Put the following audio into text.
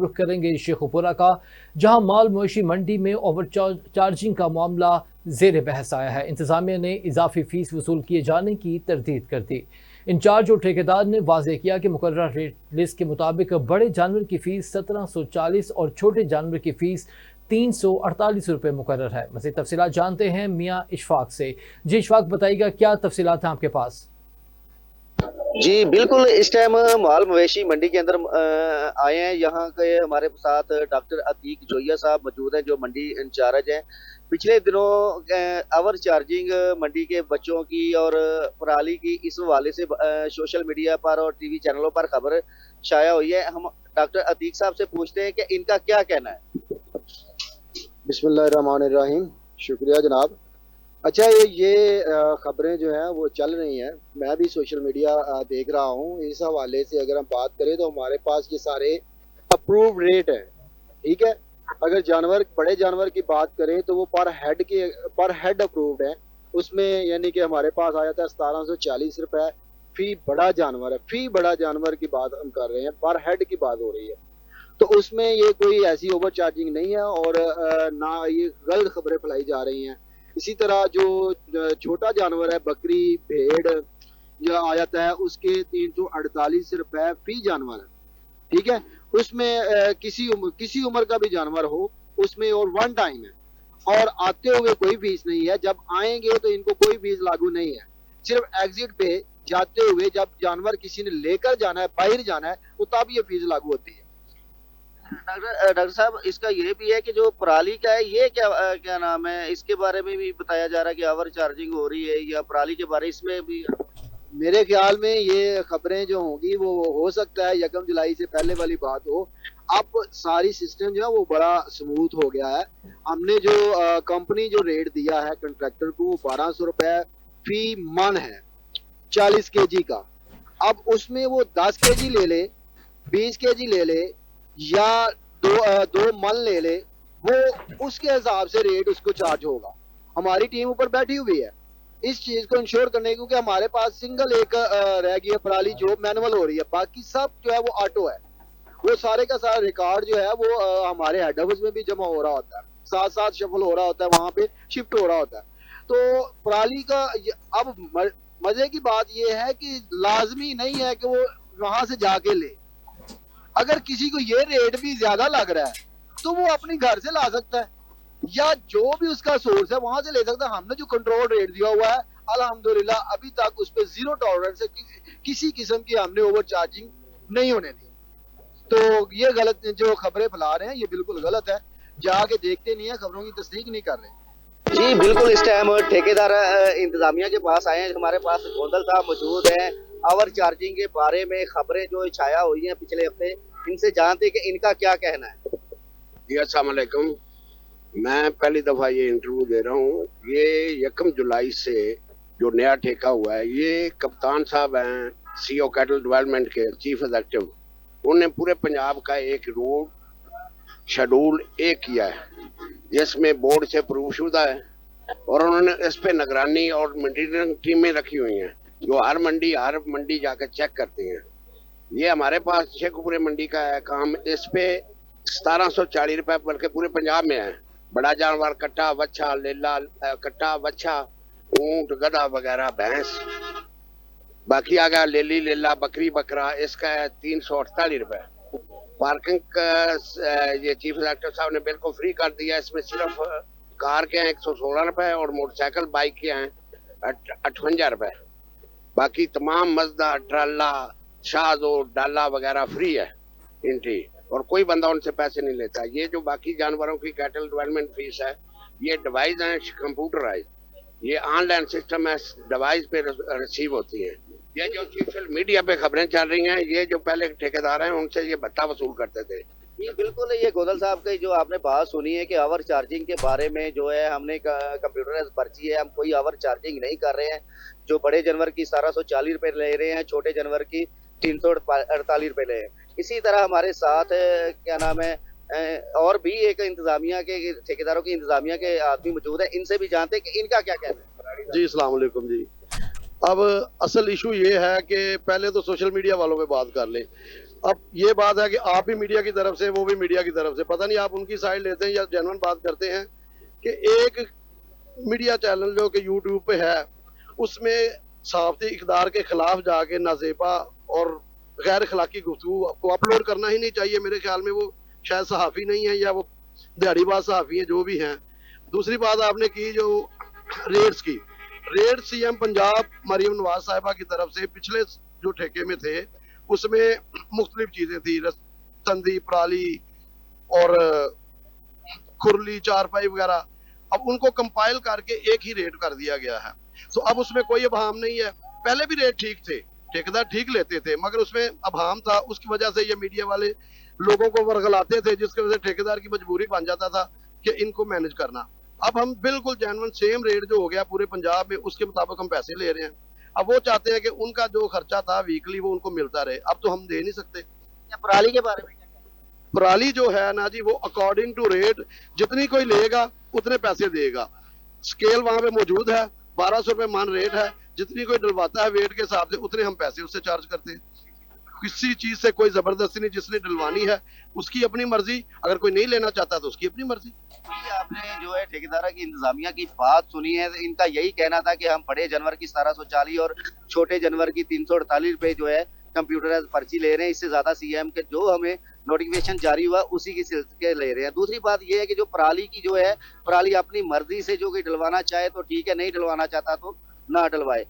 रुख करेंगे शेखुपुरा का, जहां माल मवेशी मंडी में ओवर चार्जिंग का मामला ज़ेर बहस आया है। इंतजामिया ने इजाफी फीस वसूल किए जाने की तरदीद कर दी। इंचार्ज और ठेकेदार ने वाज़ेह किया कि मुकर्रर रेट लिस्ट के मुताबिक बड़े जानवर की फ़ीस 1740 और छोटे जानवर की फ़ीस 348 रुपये मुकर्रर है। मज़ीद तफसीलात जानते हैं मियाँ इशफाक से। जी इशफाक, बताइएगा क्या तफसीलात हैं आपके पास? जी बिल्कुल, इस टाइम माल मवेशी मंडी के अंदर आए हैं। यहाँ के हमारे साथ डॉक्टर अतीक जोइया साहब मौजूद हैं, जो मंडी इंचार्ज हैं। पिछले दिनों आवर चार्जिंग मंडी के बच्चों की और पराली की इस हवाले से सोशल मीडिया पर और टीवी चैनलों पर खबर शाया हुई है। हम डॉक्टर अतीक साहब से पूछते हैं कि इनका क्या कहना है। बिस्मिल्लाहिर्रहमानिर्रहीम, शुक्रिया जनाब। अच्छा, ये खबरें जो हैं वो चल रही हैं, मैं भी सोशल मीडिया देख रहा हूँ। इस हवाले से अगर हम बात करें तो हमारे पास ये सारे अप्रूव रेट है, ठीक है। अगर बड़े जानवर की बात करें तो वो पर हेड अप्रूव्ड है। उसमें यानी कि हमारे पास आया था 1740 रुपए फी बड़ा जानवर है। फी बड़ा जानवर की बात हम कर रहे हैं, पर हेड की बात हो रही है। तो उसमें ये कोई ऐसी ओवर चार्जिंग नहीं है और ना ये गलत खबरें फैलाई जा रही हैं। इसी तरह जो छोटा जानवर है, बकरी भेड़ जो आ जाता है, उसके 348 रुपए फी जानवर है, ठीक है। उसमें किसी उम्र का भी जानवर हो उसमें और वन टाइम है और आते हुए कोई फीस नहीं है। जब आएंगे तो इनको कोई फीस लागू नहीं है। सिर्फ एग्जिट पे जाते हुए जब जानवर किसी ने लेकर जाना है, बाहर जाना है, तो तब ये फीस लागू होती है। डॉक्टर साहब, इसका ये भी है कि जो पराली का है, ये क्या नाम है, इसके बारे में भी बताया जा रहा है कि ओवर चार्जिंग हो रही है, या पराली के बारे इसमें भी? मेरे ख्याल में ये खबरें जो होंगी वो हो सकता है 1 जुलाई से पहले वाली बात हो। अब सारी सिस्टम जो है वो बड़ा स्मूथ हो गया है। हमने जो कंपनी जो रेट दिया है कंट्रैक्टर को, 1200 रुपए फी मन है 40 केजी का। अब उसमें वो 10 केजी ले ले, 20 केजी ले ले या दो मन ले ले, वो उसके हिसाब से रेट उसको चार्ज होगा। हमारी टीम ऊपर बैठी हुई है इस चीज को इंश्योर करने, क्योंकि हमारे पास सिंगल एक रह गई है पराली जो मैनुअल हो रही है, बाकी सब जो है वो ऑटो है। वो सारे का सारा रिकॉर्ड जो है वो हमारे हेड ऑफिस में भी जमा हो रहा होता है, साथ साथ शफल हो रहा होता है, वहां पे शिफ्ट हो रहा होता है। तो पराली का अब मजे की बात ये है कि लाजमी नहीं है कि वो वहां से जाके ले। अगर किसी को ये रेट भी ज्यादा लग रहा है तो वो अपने घर से ला सकता है या जो भी उसका सोर्स है वहां से ले सकता है। हमने जो कंट्रोल रेट दिया हुआ है अल्हम्दुलिल्लाह अभी तक उस पर 0 टॉलरेंस है, किसी किस्म की हमने ओवर चार्जिंग नहीं होने दी। तो ये गलत जो खबरें फैला रहे हैं ये बिल्कुल गलत है, जाके देखते नहीं है, खबरों की तस्दीक नहीं कर रहे। जी बिल्कुल, इस टाइम ठेकेदार इंतजामिया के पास आए हैं। हमारे पास गोंदल साहब मौजूद हैं। ओवर चार्जिंग के बारे में खबरें जो छाया हुई हैं पिछले हफ्ते, इनसे जानते कि इनका क्या कहना है। जी अस्सलाम वालेकुम, मैं पहली दफा ये इंटरव्यू दे रहा हूँ। ये 1 जुलाई से जो नया ठेका हुआ है, ये कप्तान साहब हैं सीओ कैटल डेवलपमेंट के चीफ एग्जीक्यूटिव, उन्होंने पूरे पंजाब का एक रोड शेड्यूल एक किया है जिसमें बोर्ड से प्रूव शुदा है और उन्होंने इस पे निगरानी और मेंटेनेंस टीमें रखी हुई हैं जो हर मंडी जाकर चेक करती हैं। ये हमारे पास शेखपुरे मंडी का है काम। इस पे 1740 रुपए बल्कि पूरे पंजाब में है। बड़ा जानवर कट्टा बच्चा लेला, कट्टा बच्चा ऊंट गधा वगैरह भैंस, बाकी आ गया लेली लेला बकरी बकरा, इसका है 348 रुपए। पार्किंग का ये चीफ एग्जीक्यूटिव साहब ने बिल्कुल फ्री कर दिया। इसमें सिर्फ कार के हैं 116 रुपए और मोटरसाइकिल बाइक के हैं 58 रुपए। बाकी तमाम मजदा ट्राला शाहजो डाला वगैरह फ्री है एंट्री और कोई बंदा उनसे पैसे नहीं लेता। ये जो बाकी जानवरों की कैटल डेवलपमेंट फीस है, ये डिवाइस है कंप्यूटराइज, ये ऑनलाइन सिस्टम है, डिवाइस पे रिसीव होती है। ये जो सोशल मीडिया पे खबरें चल रही हैं, ये जो पहले ठेकेदार हैं उनसे ये भत्ता वसूल करते थे। जी बिल्कुल, ये गोदल साहब की जो आपने बात सुनी है कि ओवर चार्जिंग के बारे में जो है हमने कंप्यूटराइज पर्ची है, हम कोई ओवर चार्जिंग नहीं कर रहे हैं। जो बड़े जानवर की 1740 रुपए ले रहे हैं, छोटे जानवर की 348 रुपए ले रहे हैं। इसी तरह हमारे साथ क्या नाम है और भी एक इंतजामिया के ठेकेदारों की इंतजामिया के आदमी मौजूद है, इनसे भी जानते हैं कि इनका क्या कहना है। जी अस्सलाम वालेकुम जी। अब असल इशू ये है कि पहले तो सोशल मीडिया वालों पे बात कर ले। अब ये बात है कि आप भी मीडिया की तरफ से, वो भी मीडिया की तरफ से, पता नहीं आप उनकी साइड लेते हैं या जेन्युइन बात करते हैं कि एक मीडिया चैनल जो कि यूट्यूब पे है उसमें सहाफती इक़दार के खिलाफ जाके नाज़ेबा और गैर अखलाकी गुफ्तगू को अपलोड करना ही नहीं चाहिए। मेरे ख्याल में वो शायद सहाफ़ी नहीं है या वो दिहाड़ीबाज सहाफ़ी है, जो भी हैं। दूसरी बात आपने की जो रेड्स की, रेड सीएम पंजाब मरीम नवाज साहिबा की तरफ से पिछले जो ठेके में थे उसमें मुख्तलिफ चीजें थी, तंदी, पराली और खुरली, चारपाई वगैरह। अब उनको कंपाइल करके एक ही रेट कर दिया गया है, तो अब उसमें कोई अभाम नहीं है। पहले भी रेट ठीक थे, ठेकेदार ठीक लेते थे, मगर उसमें अभाम था। उसकी वजह से ये मीडिया वाले लोगों को वर्गलाते थे, जिसकी वजह से ठेकेदार की मजबूरी बन जाता था कि इनको मैनेज करना। अब हम बिल्कुल जेन्युइन सेम रेट जो हो गया पूरे पंजाब में, उसके मुताबिक हम पैसे ले रहे हैं। अब वो चाहते हैं कि उनका जो खर्चा था वीकली वो उनको मिलता रहे, अब तो हम दे नहीं सकते। पराली के बारे में पराली जो है ना जी, वो अकॉर्डिंग टू रेट, जितनी कोई लेगा उतने पैसे देगा। स्केल वहां पे मौजूद है, 1200 रुपए मन रेट है। जितनी कोई डलवाता है वेट के हिसाब से उतने हम पैसे उससे चार्ज करते हैं। किसी चीज से कोई जबरदस्ती नहीं, जिसने डलवानी है उसकी अपनी मर्जी, अगर कोई नहीं लेना चाहता तो उसकी अपनी मर्जी। आपने जो है ठेकेदार की इंतजामिया की बात सुनी है, इनका यही कहना था कि हम बड़े जानवर की 1740 और छोटे जानवर की 348 रुपए जो है कंप्यूटराइज पर्ची ले रहे हैं। इससे ज्यादा सीएम के जो हमें नोटिफिकेशन जारी हुआ उसी की सिलसिले ले रहे हैं। दूसरी बात यह है कि जो पराली की जो है, पराली अपनी मर्जी से जो कोई डलवाना चाहे तो ठीक है, नहीं डलवाना चाहता तो ना डलवाए।